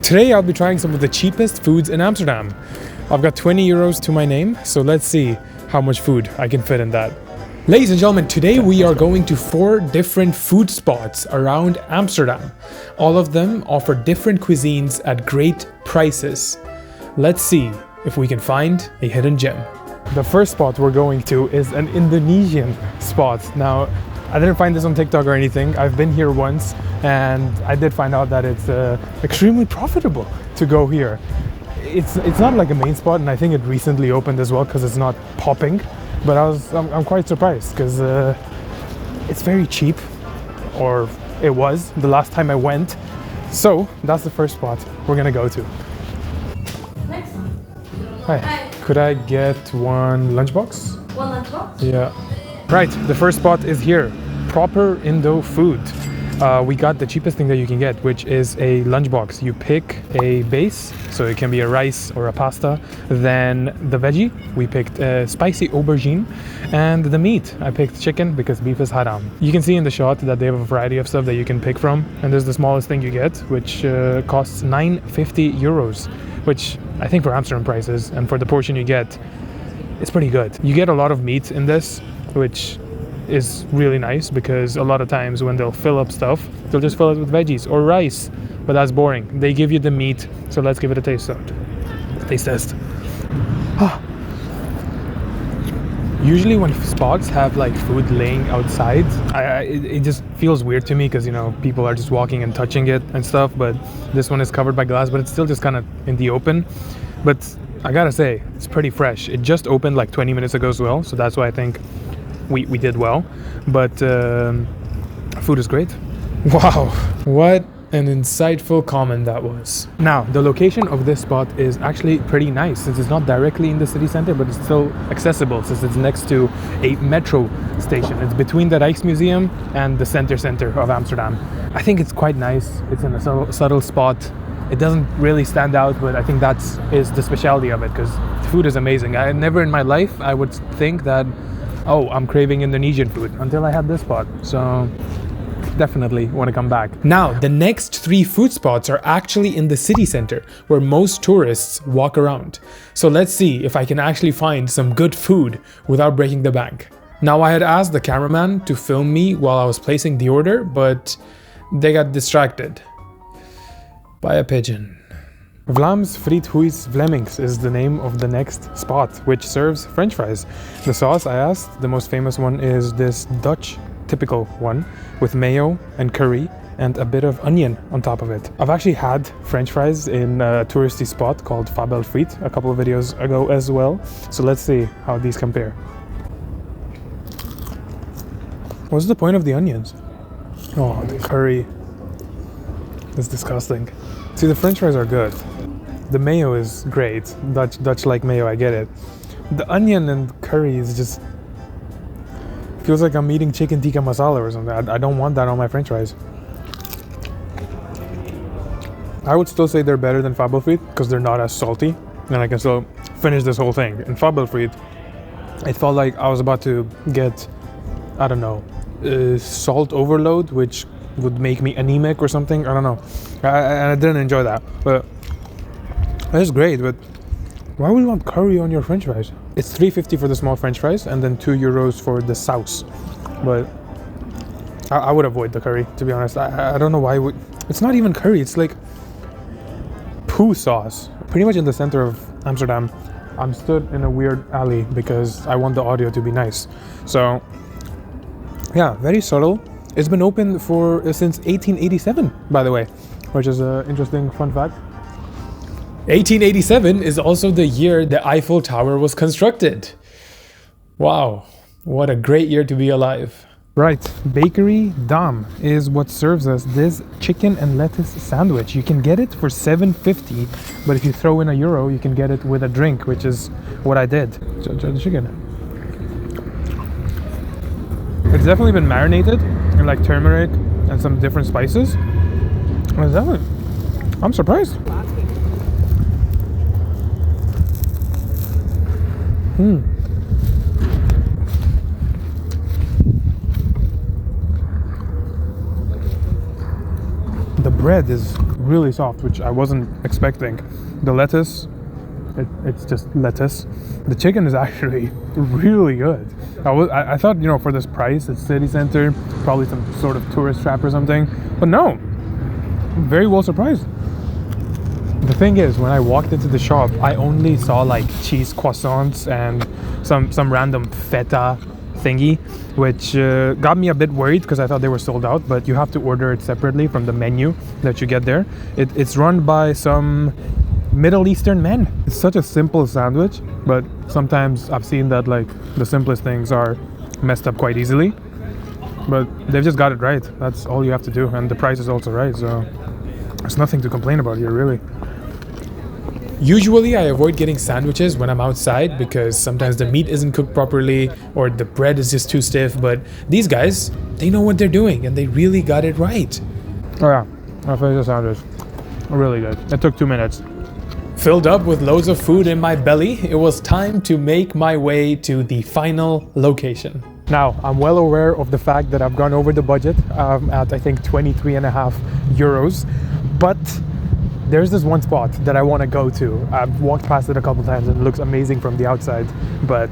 Today I'll be trying some of the cheapest foods in Amsterdam. I've got 20 euros to my name, so let's see how much food I can fit in that. Ladies and gentlemen, today we are going to 4 different food spots around Amsterdam. All of them offer different cuisines at great prices. Let's see if we can find a hidden gem. The first spot we're going to is an Indonesian spot. Now, I didn't find this on TikTok or anything. I've been here once and I did find out that it's extremely profitable to go here. It's not like a main spot, and I think it recently opened as well because it's not popping. But I'm quite surprised because it's very cheap, or it was the last time I went. So that's the first spot we're gonna go to. Next. Hi. Could I get one lunchbox? One lunchbox? Yeah. Right, the first spot is here. Proper Indo food. We got the cheapest thing that you can get, which is a lunchbox. You pick a base, so it can be a rice or a pasta. Then the veggie, we picked spicy aubergine. And the meat, I picked chicken because beef is haram. You can see in the shot that they have a variety of stuff that you can pick from. And there's the smallest thing you get, which costs 9.50 euros, which I think for Amsterdam prices and for the portion you get, it's pretty good. You get a lot of meat in this, which is really nice because a lot of times when they'll fill up stuff, they'll just fill it with veggies or rice, but that's boring. They give you the meat, so let's give it a taste test. Usually when spots have like food laying outside, it just feels weird to me because, you know, people are just walking and touching it and stuff, but this one is covered by glass, but it's still just kind of in the open. But I gotta say, it's pretty fresh. It just opened like 20 minutes ago as well, so that's why I think we did well. But food is great. Wow, what an insightful comment that was. Now, the location of this spot is actually pretty nice since it's not directly in the city center, but it's still accessible since it's next to a metro station. It's between the Rijksmuseum and the center of Amsterdam. I think it's quite nice. It's in a subtle spot. It doesn't really stand out, but I think that is the specialty of it because the food is amazing. I never in my life I would think that, oh, I'm craving Indonesian food until I had this spot. So definitely want to come back. Now, the next 3 food spots are actually in the city center where most tourists walk around. So let's see if I can actually find some good food without breaking the bank. Now, I had asked the cameraman to film me while I was placing the order, but they got distracted by a pigeon. Vlaams Friethuis Vlemings is the name of the next spot, which serves French fries. The sauce I asked, the most famous one is this Dutch typical one with mayo and curry and a bit of onion on top of it. I've actually had French fries in a touristy spot called Fabel Friet a couple of videos ago as well. So let's see how these compare. What's the point of the onions? Oh, the curry is disgusting. See, the French fries are good. The mayo is great. Dutch like mayo, I get it. The onion and curry is just feels like I'm eating chicken tikka masala or something. I don't want that on my French fries. I would still say they're better than Fabel Friet because they're not as salty, and I can still finish this whole thing. In Fabel Friet, it felt like I was about to get, I don't know, salt overload, which would make me anemic or something. I don't know. I didn't enjoy that, but it's great. But why would you want curry on your French fries? It's 3.50 for the small French fries and then 2 euros for the sauce. But I would avoid the curry, to be honest. I don't know why. It's not even curry. It's like poo sauce. Pretty much in the center of Amsterdam. I'm stood in a weird alley because I want the audio to be nice. So yeah, very subtle. It's been open for since 1887, by the way, which is an interesting fun fact. 1887 is also the year the Eiffel Tower was constructed. Wow, what a great year to be alive. Right, Bakery Dam is what serves us this chicken and lettuce sandwich. You can get it for 7.50, but if you throw in a euro, you can get it with a drink, which is what I did. So try the chicken. It's definitely been marinated in like turmeric and some different spices. I'm surprised. The bread is really soft, which I wasn't expecting. The lettuce, it's just lettuce. The chicken is actually really good. I thought, you know, for this price, it's city center, probably some sort of tourist trap or something. But no, I'm very well surprised. The thing is, when I walked into the shop, I only saw like cheese croissants and some random feta thingy, which got me a bit worried because I thought they were sold out, but you have to order it separately from the menu that you get there. It's run by some Middle Eastern men. It's such a simple sandwich, but sometimes I've seen that like the simplest things are messed up quite easily. But they've just got it right. That's all you have to do, and the price is also right, so there's nothing to complain about here, really. Usually I avoid getting sandwiches when I'm outside because sometimes the meat isn't cooked properly or the bread is just too stiff, but these guys, they know what they're doing and they really got it right. Oh yeah, I finished the sandwich. Really good. It took 2 minutes. Filled up with loads of food in my belly, it was time to make my way to the final location. Now, I'm well aware of the fact that I've gone over the budget at I think 23.5 euros, but there's this one spot that I want to go to. I've walked past it a couple times and it looks amazing from the outside, but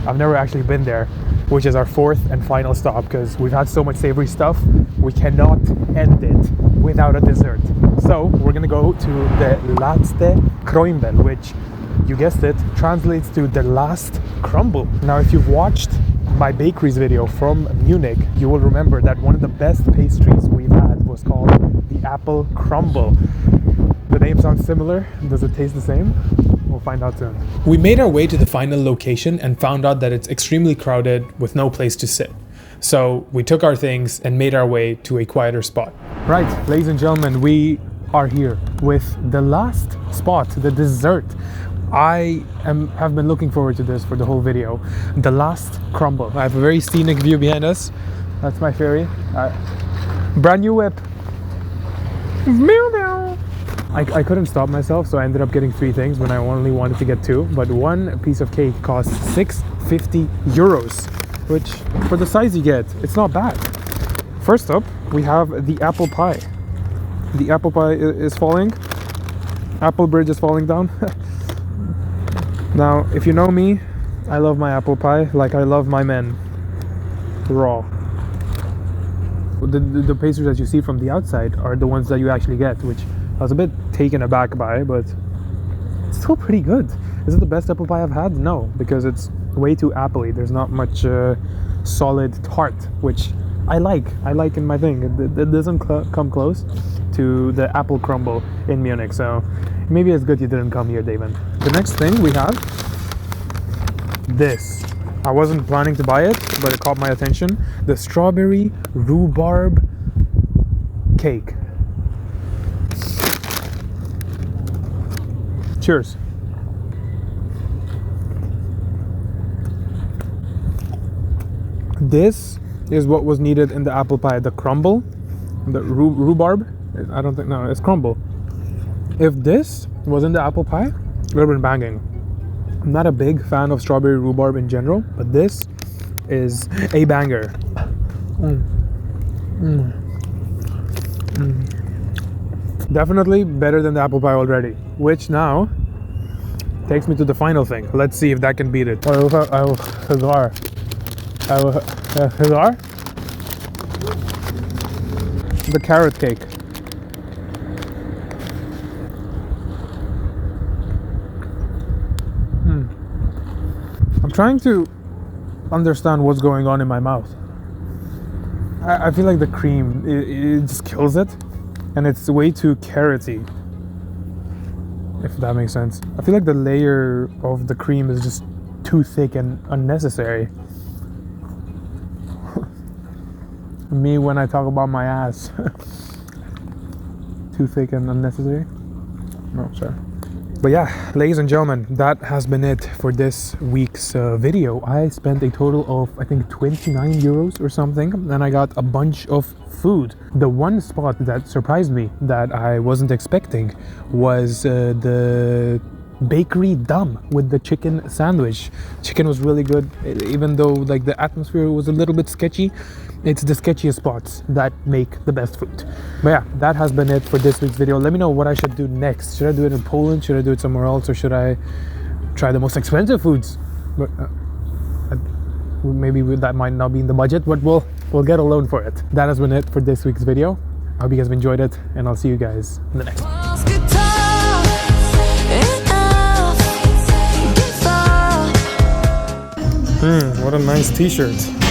I've never actually been there, which is our fourth and final stop because we've had so much savory stuff, we cannot end it without a dessert. So we're gonna go to the laatste kroimbel, which, you guessed it, translates to the last crumble. Now, if you've watched my bakeries video from Munich, you will remember that one of the best pastries we've had was called the apple crumble. The name sounds similar. Does it taste the same? We'll find out soon. We made our way to the final location and found out that it's extremely crowded with no place to sit. So we took our things and made our way to a quieter spot. Right, ladies and gentlemen, we are here with the last spot, the dessert. I have been looking forward to this for the whole video. The last crumble. I have a very scenic view behind us. That's my ferry. Brand new whip. Meow meow. I couldn't stop myself, so I ended up getting 3 things when I only wanted to get 2. But one piece of cake costs 650 euros, which for the size you get, it's not bad. First up, we have the apple pie. The apple pie is falling. Apple bridge is falling down. Now, if you know me, I love my apple pie like I love my men. Raw. The pastries that you see from the outside are the ones that you actually get, which I was a bit taken aback by, but it's still pretty good. Is it the best apple pie I've had? No, because it's way too appley. There's not much solid tart, which I like in my thing. It doesn't come close to the apple crumble in Munich, so maybe it's good you didn't come here, David. The next thing we have, this. I wasn't planning to buy it, but it caught my attention. The strawberry rhubarb cake. Cheers. This is what was needed in the apple pie. The crumble, the rhubarb. I don't think, no, it's crumble. If this was in the apple pie, it would have been banging. I'm not a big fan of strawberry rhubarb in general, but this is a banger. Definitely better than the apple pie already, which now takes me to the final thing. Let's see if that can beat it. The carrot cake. I'm trying to understand what's going on in my mouth. I feel like the cream, it just kills it, and it's way too carroty, if that makes sense. I feel like the layer of the cream is just too thick and unnecessary. Me when I talk about my ass. Too thick and unnecessary? No, sorry. But yeah, ladies and gentlemen, that has been it for this week's video. I spent a total of, I think, 29 euros or something, and I got a bunch of food. The one spot that surprised me that I wasn't expecting was the bakery dum with the chicken sandwich. Chicken was really good, even though like the atmosphere was a little bit sketchy. It's the sketchiest spots that make the best food. But yeah, that has been it for this week's video. Let me know what I should do next. Should I do it in Poland? Should I do it somewhere else? Or should I try the most expensive foods? But, maybe that might not be in the budget, but we'll get a loan for it. That has been it for this week's video. I hope you guys have enjoyed it, and I'll see you guys in the next one. What a nice t-shirt.